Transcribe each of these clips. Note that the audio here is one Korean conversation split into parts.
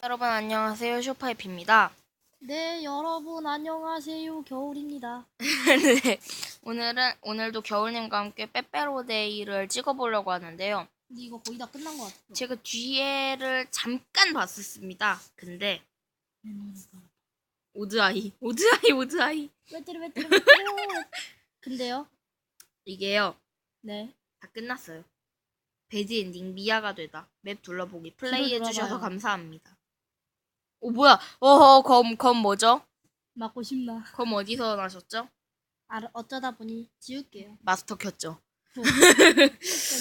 여러분 안녕하세요. 쇼파이프입니다. 네, 여러분 안녕하세요. 겨울입니다. 네, 오늘도 겨울님과 함께 빼빼로데이를 찍어보려고 하는데요. 근데 이거 거의 다 끝난 것 같아요. 제가 뒤에를 잠깐 봤었습니다. 근데 오드아이. 왜 때려. 근데요? 이게요. 네. 다 끝났어요. 배드엔딩 미아가 되다. 맵 둘러보기 플레이해주셔서 돌아봐요. 감사합니다. 오 뭐야? 검 뭐죠? 맞고 싶나? 검 어디서 나셨죠? 어쩌다 보니 지울게요. 마스터 켰죠.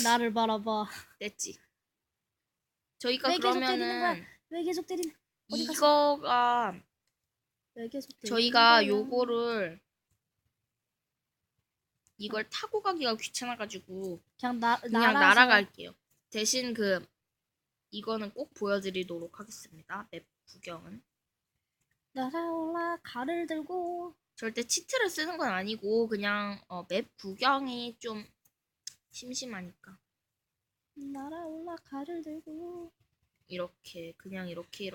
나를 바라봐. 됐지. 저희가 왜 계속 때리는 거야? 그러면은 왜 계속 때리는? 어디 갔어? 이거가 왜 계속 때리는 저희가 거야? 요거를 이걸 타고 가기가 귀찮아가지고 그냥 그냥 날아갈게요. 대신 이거는 꼭 보여드리도록 하겠습니다. 맵 구경은 날아올라 칼을 들고 절대 치트를 쓰는 건 아니고 그냥 맵 구경이 좀 심심하니까 날아올라 칼을 들고 이렇게 그냥 이렇게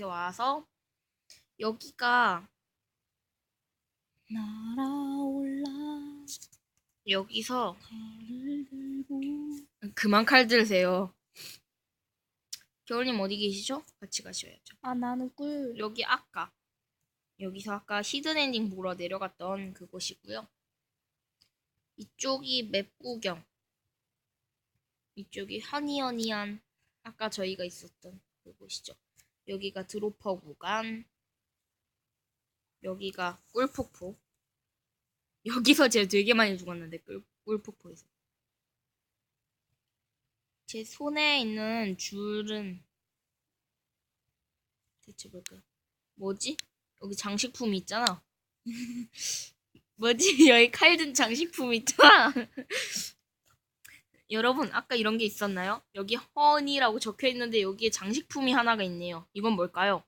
와서 여기가 날아올라 여기서 칼을 들고 그만 칼 들세요. 겨울님 어디 계시죠? 같이 가셔야죠. 나는 꿀. 여기서 아까 히든엔딩 보러 내려갔던 그곳이고요. 이쪽이 맵 구경. 이쪽이 허니허니한 아까 저희가 있었던 그곳이죠. 여기가 드로퍼 구간. 여기가 꿀폭포. 여기서 제가 되게 많이 죽었는데 꿀폭포에서. 제 손에 있는 줄은 대체 뭘까요? 뭐지? 여기 장식품이 있잖아. 뭐지? 여기 칼 든 장식품 있잖아. 여러분 아까 이런 게 있었나요? 여기 허니라고 적혀 있는데 여기에 장식품이 하나가 있네요. 이건 뭘까요?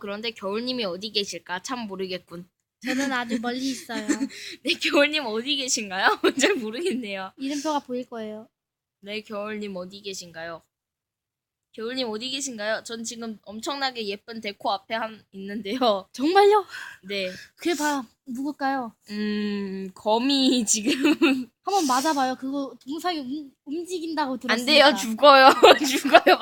그런데 겨울님이 어디 계실까? 참 모르겠군. 저는 아주 멀리 있어요. 네, 겨울님 어디 계신가요? 잘 모르겠네요. 이름표가 보일 거예요. 네, 겨울님 어디 계신가요? 겨울님 어디 계신가요? 전 지금 엄청나게 예쁜 데코 앞에 있는데요. 정말요? 네. 그래 봐. 누굴까요? 거미 지금 한번 맞아봐요. 그거 동상이 움직인다고 안 들었으니까. 돼요. 죽어요. 죽어요.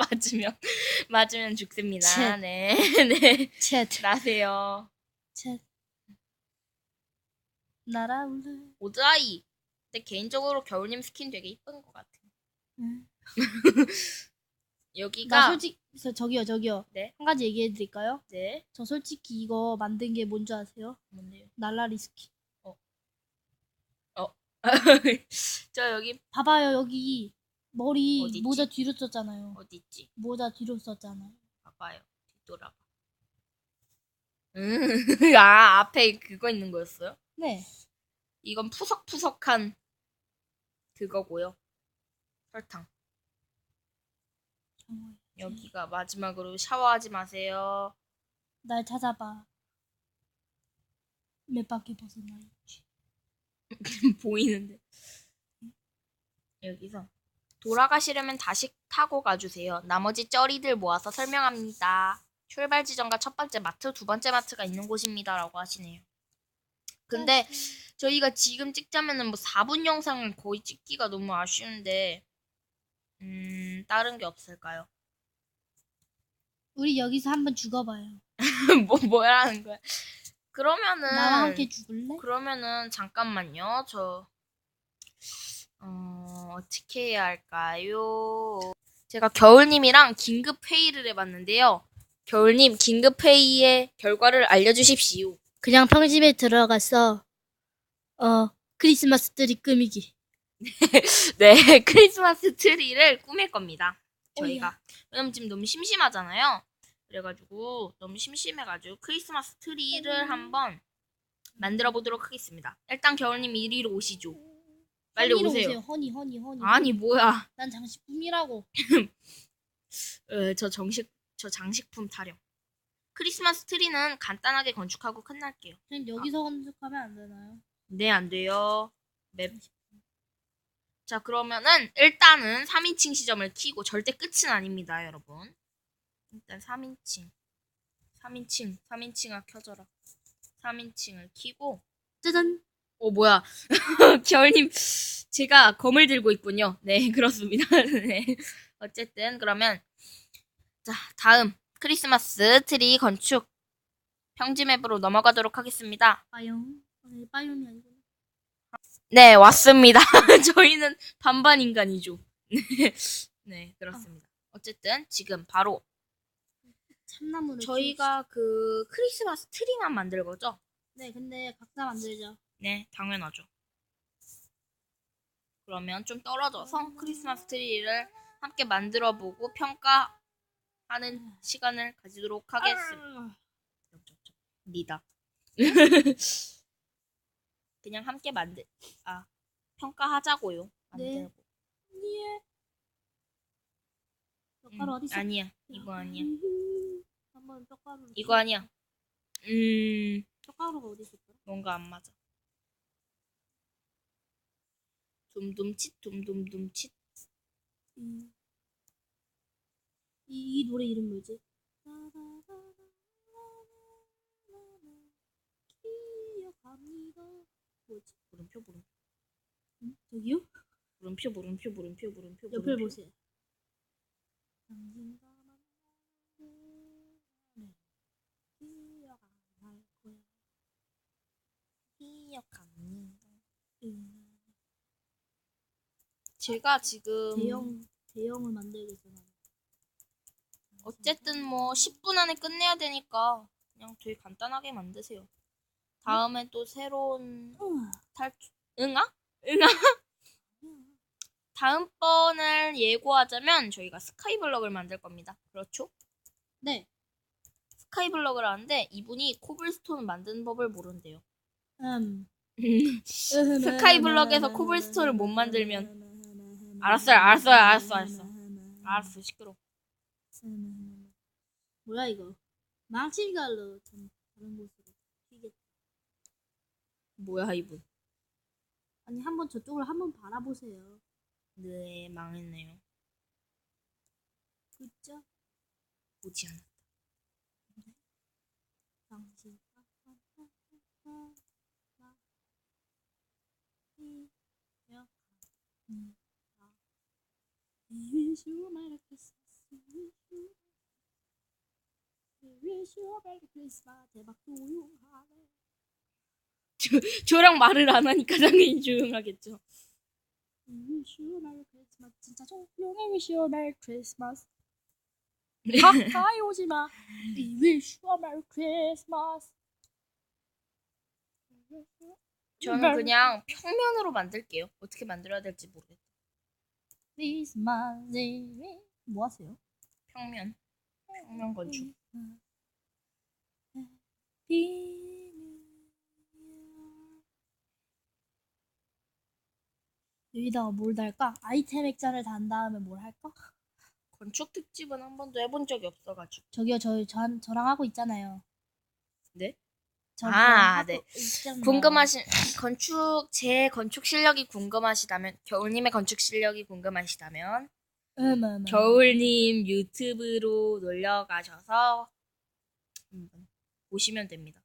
맞으면 죽습니다. 쳇. 네. 네. 챗. 나세요. 챗. 날아올라. 오드아이. 근데 개인적으로 겨울님 스킨 되게 이쁜 것 같아요. 응. 여기가 나 솔직히 저기요. 네. 한 가지 얘기해 드릴까요? 네. 저 솔직히 이거 만든 게 뭔지 아세요? 뭔데요? 날라리 스킨. 저 여기 봐봐요. 여기 머리 어디 있지? 모자 뒤로 썼잖아요. 어디 있지? 모자 뒤로 썼잖아요. 봐봐요. 뒤돌아봐. 앞에 그거 있는 거였어요? 네. 이건 푸석푸석한 그거고요. 설탕. 여기가 마지막으로 샤워하지 마세요. 날 찾아봐. 몇 바퀴 벗어나 있지. 보이는데. 여기서 돌아가시려면 다시 타고 가주세요. 나머지 쩌리들 모아서 설명합니다. 출발 지점과 첫 번째 마트, 두 번째 마트가 있는 곳입니다. 라고 하시네요. 근데 저희가 지금 찍자면은 뭐 4분 영상을 거의 찍기가 너무 아쉬운데 다른 게 없을까요? 우리 여기서 한번 죽어봐요. 뭐라는 거야? 나랑 함께 죽을래? 그러면은 잠깐만요. 어떻게 해야 할까요? 제가 겨울님이랑 긴급 회의를 해봤는데요. 겨울님 긴급 회의의 결과를 알려주십시오. 그냥 평집에 들어가서 크리스마스 트리 꾸미기. 네, 크리스마스 트리를 꾸밀 겁니다. 저희가. 어이야. 왜냐면 지금 너무 심심하잖아요. 그래가지고 너무 심심해가지고 크리스마스 트리를 한번 만들어 보도록 하겠습니다. 일단 겨울님 이리로 오시죠. 빨리 허니로 오세요. 허니. 아니 뭐야? 난 장식품이라고. 저 장식품 타령. 크리스마스 트리는 간단하게 건축하고 끝날게요. 그냥 여기서 건축하면 안 되나요? 네, 안 돼요. 자, 그러면은 일단은 3인칭 시점을 켜고 절대 끝은 아닙니다, 여러분. 일단 3인칭아 켜져라. 3인칭을 켜고 짜잔. 뭐야. 겨울님, 제가 검을 들고 있군요. 네, 그렇습니다. 네. 어쨌든 그러면 자, 다음 크리스마스 트리 건축 평지 맵으로 넘어가도록 하겠습니다. 빠용. 빠용이 아니고. 네, 왔습니다. 저희는 반반 인간이죠. 네, 그렇습니다. 어쨌든 지금 바로 참나무를. 저희가 그 크리스마스 트리만 만들 거죠? 네, 근데 각자 만들죠. 네, 당연하죠. 그러면 좀 떨어져서 크리스마스 트리를 함께 만들어보고 평가하는 시간을 가지도록 하겠습니다. 니다. 그냥 함께 평가하자고요. 네. 만들고. 예. 젓가루 어디 있어? 아니야. 이거 아니야. 한번 젓가루. 이거 아니야. 젓가루가 어디 있을까? 뭔가 안 맞아. 둠둠칫. 이 노래 이름 뭐지? 기억합니다. 뭐지? 물음표. 응? 저기요? 물음표. 옆을 보세요. 기억합니다. 제가 지금 대형을 만들겠어. 어쨌든 뭐 10분 안에 끝내야 되니까 그냥 되게 간단하게 만드세요. 다음에 또 새로운 응아? 다음번을 예고하자면 저희가 스카이블럭을 만들 겁니다. 그렇죠? 네. 스카이블럭을 하는데 이분이 코블스톤 만드는 법을 모른대요. 스카이블럭에서 코블스톤을 못 만들면 알았어 시끄러. 뭐야 이거? 망치갈로 좀 다른 곳으로 튀겠. 뭐야 이분? 아니 한번 저쪽을 한번 바라보세요. 네, 망했네요. 그죠? 보지 않았다. 당신 wish you a Merry Christmas. wish you a Merry Christmas. 대박 조용하네. 저랑 말을 안 하니까 당연히 조용하겠죠. wish you a Merry Christmas. 진짜 조용해. wish you a Merry Christmas. 가까이 오지 마. wish you a Merry Christmas. 저는 그냥 평면으로 만들게요. 어떻게 만들어야 될지 모르겠어요. Christmas 뭐 하세요? 평면 건축. 여기다가 뭘 달까? 아이템 액자를 단 다음에 뭘 할까? 건축 특집은 한 번도 해본 적이 없어가지고. 저기요, 저랑 하고 있잖아요. 네? 저랑 네. 하고 있잖아요. 제 건축 실력이 궁금하시다면, 겨울님의 건축 실력이 궁금하시다면, 겨울님 유튜브로 놀러가셔서 보시면 됩니다.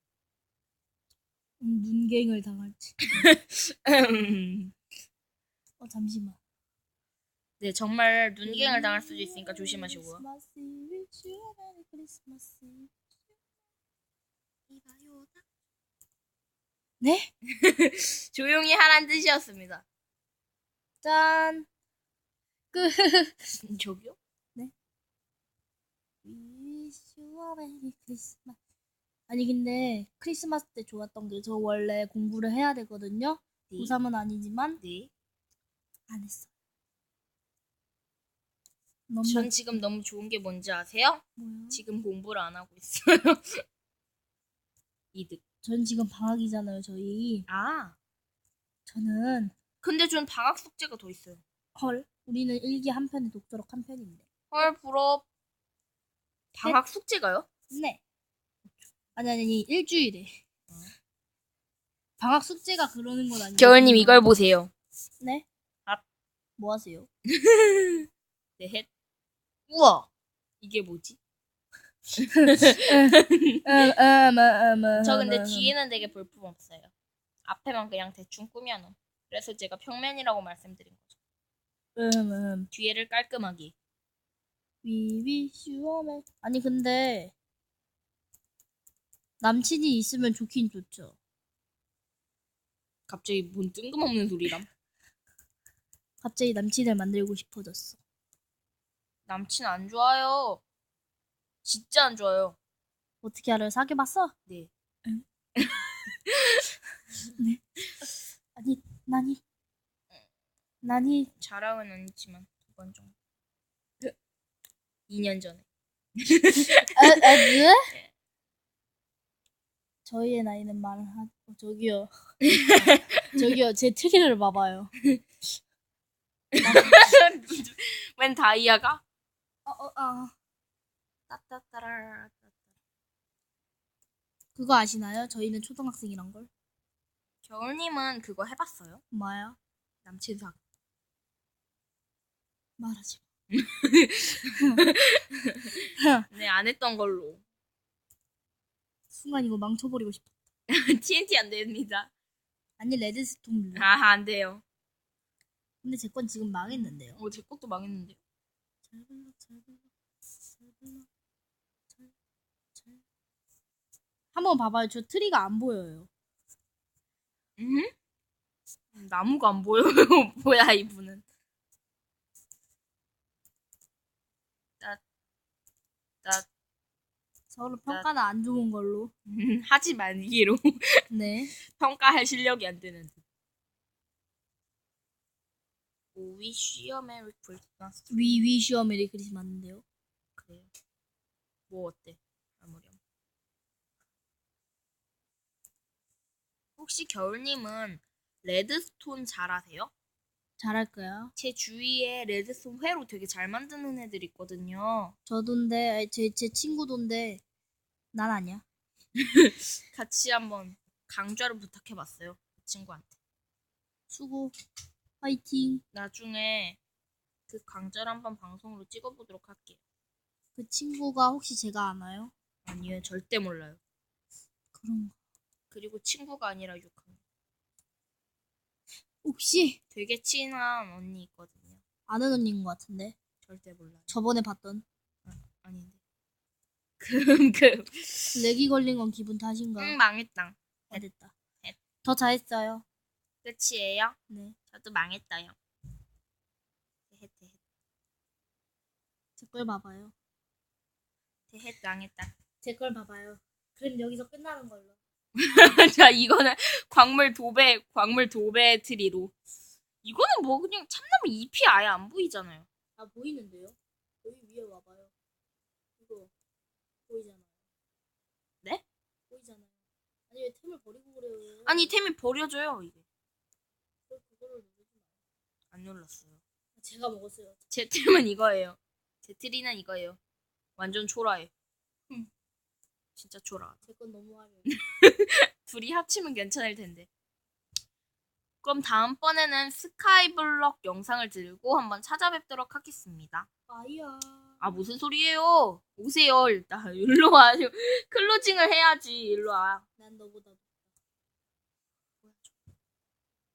눈갱을 당할지. 잠시만. 네, 정말 눈갱을 당할 수도 있으니까 조심하시고요. 네? 조용히 하란 뜻이었습니다. 짠. 끝. 저기요? 네. Wish you a Merry Christmas. 아니 근데 크리스마스 때 좋았던 게 저 원래 공부를 해야 되거든요. 네. 고3은 아니지만 네. 안 했어. 전 지금 너무 좋은 게 뭔지 아세요? 뭐야? 지금 공부를 안 하고 있어요. 이득. 전 지금 방학이잖아요, 저희. 저는 근데 전 방학 숙제가 더 있어요. 헐. 우리는 일기 한 편에 독서록 한 편인데. 헐 부럽. 방학 숙제가요? 네. 아니 일주일에. 방학 숙제가 그러는 건 아니에요. 겨울님 이걸 보세요. 네? 뭐 하세요? 넷. 우와. 이게 뭐지? 저 근데 뒤에는 되게 볼품 없어요. 앞에만 그냥 대충 꾸며놓은. 그래서 제가 평면이라고 말씀드린 거죠. 뒤에를 깔끔하게. 위위슈어맨. 아니 근데 남친이 있으면 좋긴 좋죠. 갑자기 뭔 뜬금없는 소리람. 갑자기 남친을 만들고 싶어졌어. 남친 안 좋아요. 진짜 안 좋아요. 어떻게 알아요? 사귀어봤어? 네. 네. 나니 자랑은 아니지만 2번 정도. 2년 전에. 네? 저희의 나이는 말을 저기요. 저기요, 제 트리를 봐봐요. 웬 다이아가? 따따따라. 그거 아시나요? 저희는 초등학생이란 걸. 겨울님은 그거 해봤어요? 뭐야? 남친 사귀. 말하지 마. 네, 안 했던 걸로. 순간 이거 망쳐버리고 싶어. TNT 안 됩니다. 아니 레드스톤 블루. 아, 안 돼요. 근데 제 건 지금 망했는데요. 제 것도 망했는데. 잘 불러. 한번 봐봐요. 저 트리가 안 보여요. 나무가 안 보여요. 뭐야 이분은. 서로 평가는 안 좋은 걸로. 하지 말기로. 네. 평가할 실력이 안 되는. Wish you a Merry Christmas. We wish you a Merry Christmas 맞는데요. 그래요. 뭐 어때? 아무렴. 혹시 겨울님은 레드스톤 잘하세요? 잘할까요? 제 주위에 레드스톤 회로 되게 잘 만드는 애들 있거든요. 저도인데 제 친구도인데 난 아니야. 같이 한번 강좌를 부탁해봤어요. 그 친구한테. 수고. 화이팅. 나중에 그 강좌를 한번 방송으로 찍어보도록 할게요. 그 친구가 혹시 제가 아나요? 아니요, 절대 몰라요. 그런가. 그리고 친구가 아니라 6학년. 혹시 되게 친한 언니 있거든요. 아는 언니인 것 같은데. 절대 몰라요. 저번에 봤던. 아닌데. 렉이 걸린 건 기분 탓인가? 망했다. 아, 됐다. 헷. 더 잘했어요. 끝이에요? 네. 저도 망했어요. 제 걸 봐봐요. 망했다. 제 걸 봐봐요. 그럼 여기서 끝나는 걸로. 자, 이거는 광물 도배 트리로. 이거는 뭐 그냥 참나무 잎이 아예 안 보이잖아요. 아 보이는데요? 여기 위에 와봐요. 이거 보이잖아요. 네? 보이잖아요. 아니 왜 템을 버리고 그래요? 아니, 템이 버려져요, 이게. 그거를 누르지 마요. 안 눌렀어요. 제가 먹었어요. 제 템은 이거예요. 제 트리는 이거예요. 완전 초라해. 진짜 초라. 제 건 너무 화려해. 둘이 합치면 괜찮을 텐데. 그럼 다음번에는 스카이블럭 영상을 들고 한번 찾아뵙도록 하겠습니다. 아이야. 아, 무슨 소리예요? 오세요, 일단. 일로 와. 클로징을 해야지. 일로 와. 난 너보다 높다.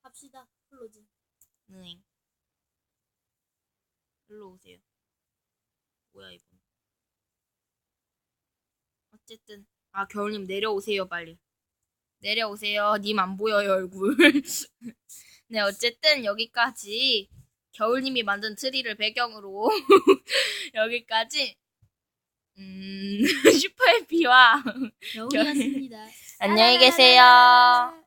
합시다. 클로징. 네. 일로 오세요. 뭐야, 이분. 어쨌든. 아, 겨울님 내려오세요, 빨리. 내려오세요. 님 안 보여요, 얼굴. 네, 어쨌든 여기까지 겨울님이 만든 트리를 배경으로 여기까지 슈퍼해피와 겨울이었습니다. 안녕히 계세요.